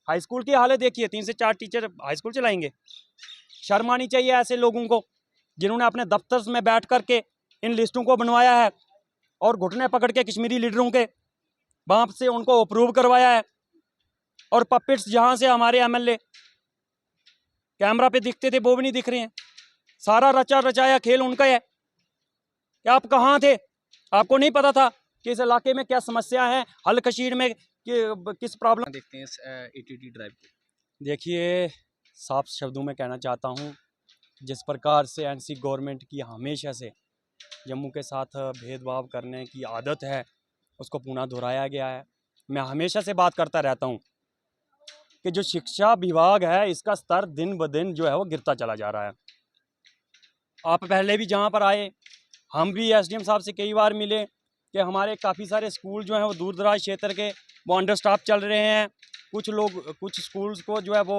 High school की हालत देखिए, 3 से 4 टीचर हाई स्कूल चलाएंगे। शर्म आनी चाहिए ऐसे लोगों को जिन्होंने अपने दफ्तर में बैठ करके इन लिस्टों को बनवाया है और घुटने पकड़ के कश्मीरी लीडरों के वहां से उनको अप्रूव करवाया है। और पपेट्स जहां से हमारे एमएलए कैमरा पे दिखते थे वो भी नहीं दिख रहे हैं। सारा रचा रचाया खेल उनका है। क्या आप कहाँ थे? आपको नहीं पता था कि इस इलाके में क्या समस्या है, हल कशीर में किस प्रॉब्लम देखते हैं एटीटी ड्राइव को। देखिए, साफ शब्दों में कहना चाहता हूँ, जिस प्रकार से एनसी गवर्नमेंट की हमेशा से जम्मू के साथ भेदभाव करने की आदत है, उसको पुनः दोहराया गया है। मैं हमेशा से बात करता रहता हूँ कि जो शिक्षा विभाग है इसका स्तर दिन ब दिन जो है वो गिरता चला जा रहा है। आप पहले भी जहाँ पर आए, हम भी एसडीएम साहब से कई बार मिले कि हमारे काफ़ी सारे स्कूल जो हैं वो दूर दराज क्षेत्र के वो अंडर स्टाफ चल रहे हैं। कुछ स्कूल्स को जो है वो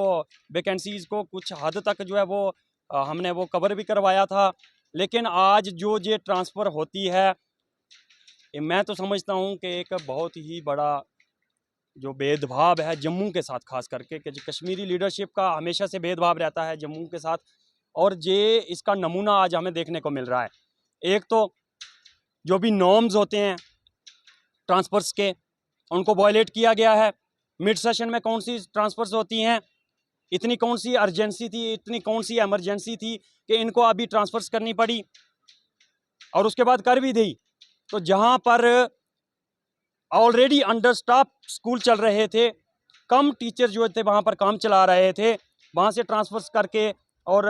वैकेंसीज़ को कुछ हद तक जो है वो हमने वो कवर भी करवाया था। लेकिन आज जो ये ट्रांसफ़र होती है, मैं तो समझता हूँ कि एक बहुत ही बड़ा जो भेदभाव है जम्मू के साथ, खास करके कि कश्मीरी लीडरशिप का हमेशा से भेदभाव रहता है जम्मू के साथ, और ये इसका नमूना आज हमें देखने को मिल रहा है। एक तो जो भी नॉर्म्स होते हैं ट्रांसफ़र्स के, उनको वायलेट किया गया है। मिड सेशन में कौन सी ट्रांसफ़र्स होती हैं, इतनी कौन सी अर्जेंसी थी, इतनी कौन सी एमरजेंसी थी कि इनको अभी ट्रांसफ़र्स करनी पड़ी, और उसके बाद कर भी दी। तो जहाँ पर ऑलरेडी अंडर स्टाफ स्कूल चल रहे थे, कम टीचर जो थे वहाँ पर काम चला रहे थे, वहाँ से ट्रांसफ़र्स करके और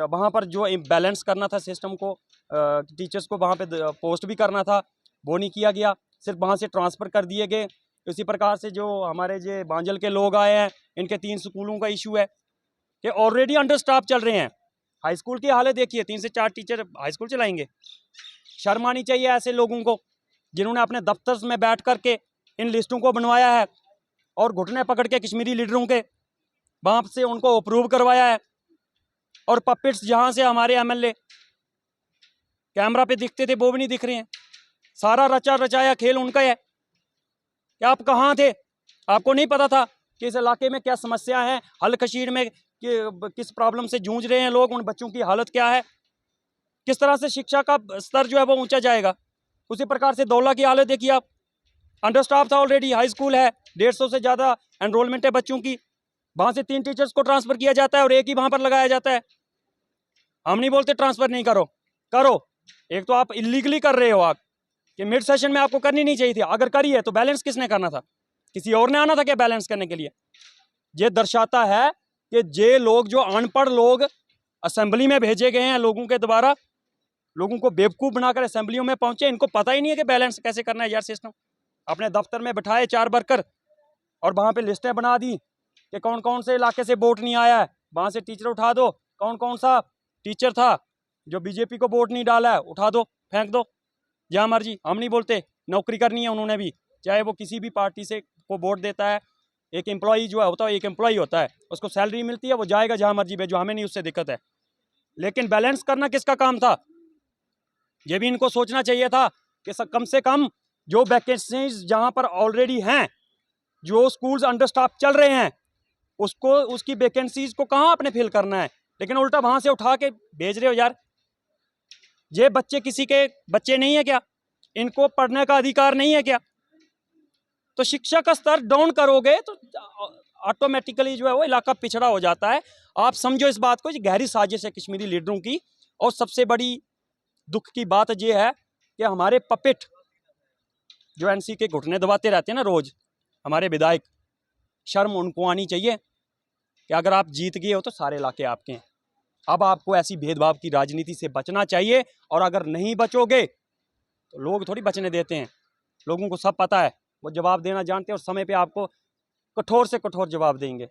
वहाँ पर जो बैलेंस करना था सिस्टम को, टीचर्स को वहाँ पे पोस्ट भी करना था, वो नहीं किया गया, सिर्फ वहाँ से ट्रांसफ़र कर दिए गए। इसी प्रकार से जो हमारे जो बांजल के लोग आए हैं, इनके 3 स्कूलों का इशू है कि ऑलरेडी अंडर स्टाफ चल रहे हैं। हाई स्कूल की हालत देखिए, 3 से 4 टीचर हाई स्कूल चलाएंगे। शर्म आनी चाहिए ऐसे लोगों को जिन्होंने अपने दफ्तर में बैठ करके इन लिस्टों को बनवाया है और घुटने पकड़ के कश्मीरी लीडरों के वहां से उनको अप्रूव करवाया है। और पपेट्स जहां से हमारे एमएलए कैमरा पे दिखते थे वो भी नहीं दिख रहे हैं। सारा रचा रचाया खेल उनका है। क्या आप कहाँ थे? आपको नहीं पता था कि इस इलाके में क्या समस्या है, हल कशीर में किस प्रॉब्लम से जूझ रहे हैं लोग, उन बच्चों की हालत क्या है, किस तरह से शिक्षा का स्तर जो है वो ऊंचा जाएगा। उसी प्रकार से दौला की हालत देखिए आप, अंडर स्टाफ था ऑलरेडी, हाई स्कूल है, 150 से ज़्यादा एनरोलमेंट है बच्चों की, वहाँ से 3 टीचर्स को ट्रांसफ़र किया जाता है और एक ही वहाँ पर लगाया जाता है। हम नहीं बोलते ट्रांसफ़र नहीं करो, करो। एक तो आप इलीगली कर रहे हो आप, कि मिड सेशन में आपको करनी नहीं चाहिए थी, अगर करी है तो बैलेंस किसने करना था? किसी और ने आना था क्या बैलेंस करने के लिए? ये दर्शाता है कि ये लोग, जो अनपढ़ लोग असेंबली में भेजे गए हैं लोगों के द्वारा, लोगों को बेवकूफ़ बनाकर असेंबलियों में पहुंचे, इनको पता ही नहीं है कि बैलेंस कैसे करना है यार सिस्टम। अपने दफ्तर में बिठाए 4 वर्कर और वहाँ पे लिस्टें बना दी कि कौन कौन से इलाके से वोट नहीं आया है, वहाँ से टीचर उठा दो, कौन कौन सा टीचर था जो बीजेपी को वोट नहीं डाला है उठा दो, फेंक दो, जहाँ मर्जी। हम नहीं बोलते, नौकरी करनी है उन्होंने भी, चाहे वो किसी भी पार्टी से को वोट देता है। एक एम्प्लॉई जो होता है, एक एम्प्लॉई होता है, उसको सैलरी मिलती है, वो जाएगा जहाँ मर्जी भेजो, हमें नहीं उससे दिक्कत है। लेकिन बैलेंस करना किसका काम था? ये भी इनको सोचना चाहिए था कि कम से कम जो वैकेंसीज जहाँ पर ऑलरेडी हैं, जो स्कूल्स अंडर स्टाफ चल रहे हैं, उसको, उसकी वैकेंसीज को कहाँ आपने फिल करना है, लेकिन उल्टा वहाँ से उठा के भेज रहे हो यार। ये बच्चे किसी के बच्चे नहीं है क्या? इनको पढ़ने का अधिकार नहीं है क्या? तो शिक्षा का स्तर डाउन करोगे तो ऑटोमेटिकली जो है वो इलाका पिछड़ा हो जाता है। आप समझो इस बात को, गहरी साजिश है कश्मीरी लीडरों की। और सबसे बड़ी दुख की बात यह है कि हमारे पपेट जो एनसी के घुटने दबाते रहते हैं ना रोज, हमारे विधायक, शर्म उनको आनी चाहिए कि अगर आप जीत गए हो तो सारे इलाके आपके हैं। अब आपको ऐसी भेदभाव की राजनीति से बचना चाहिए, और अगर नहीं बचोगे तो लोग थोड़ी बचने देते हैं। लोगों को सब पता है, वो जवाब देना जानते हैं और समय पे आपको कठोर से कठोर जवाब देंगे।